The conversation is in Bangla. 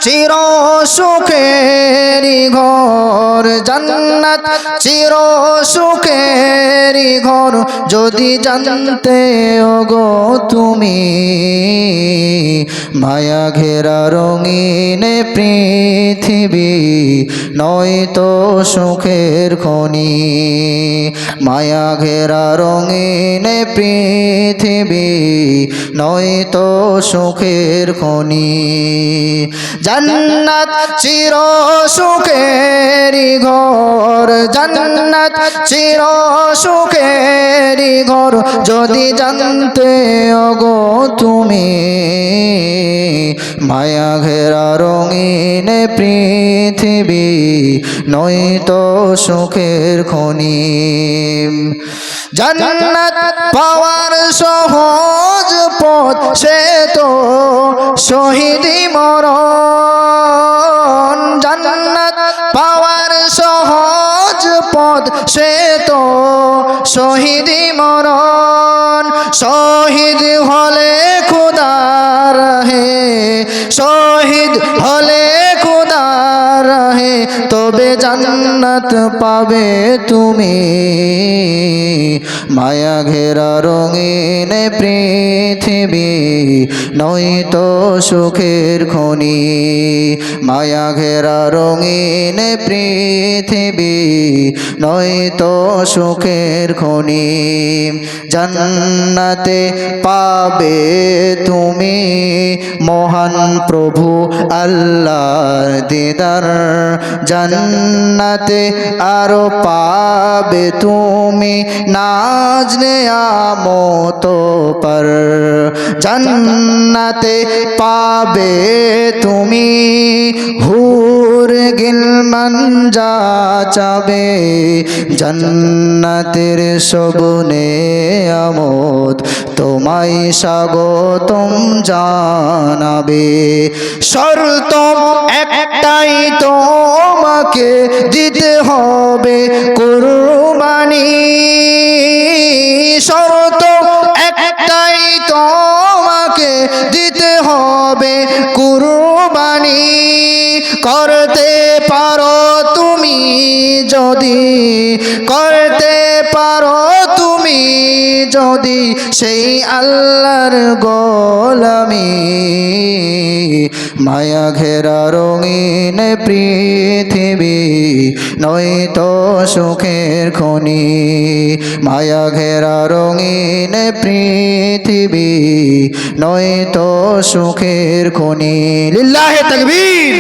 চির সুখেরি ঘর, জান্নাত চির সুখেরি ঘর। যদি জানতে ওগো তুমি, মায়া ঘেরা রঙিন পৃথিবী নয়তো সুখের খনি। মায়া ঘেরা রঙিন পৃথিবী নয়তো সুখের খনি। জান্নাত চির সুখেরি ঘর, জান্নাত চির সুখেরি ঘর। যদি জানতে ওগো তুমি, মায়া ঘেরা রঙিন পৃথিবী নয়তো সুখের খনি। জান্নাত পাওয়ার সহজ পথ, সে তো শহীদি মরণ। জান্নাত পাওয়ার সহজ পথ, সে তো শহীদি মরণ। শহীদ হলে খুদার রাহে, শহীদ হলে খুদার রাহে, তবে জান্নাত পাবে তুমি। মায়া ঘেরা রঙিন পৃথিবী নয়তো সুখের খনি। মায়া ঘেরা রঙিন পৃথিবী নয়তো সুখের খনি। জান্নাতে পাবে তুমি মহান প্রভু আল্লাহর দিদার। জান্নাতে আরো পাবে তুমি নাজ নেয়ামত পার। জান্নাতে পাবে তুমি হুর গিলমান যা চাবে। জান্নাতের সব নেয়ামত তোমায় স্বাগতম জানাবে। শর্ত একটাই, তোমাকে দিতে হবে কুরবানি। শর্ত একটাই, তোমাকে দিতে হবে কুরবানি। করতে পারো তুমি যদি, করতে পারো তুমি যদি সেই আল্লাহর গোলামি। মায়া ঘেরা রঙিন পৃথিবী নয়তো সুখের খনি। মায়া ঘেরা রঙিন পৃথিবী নয়তো সুখের খনি। লিল্লাহে তাকবীর।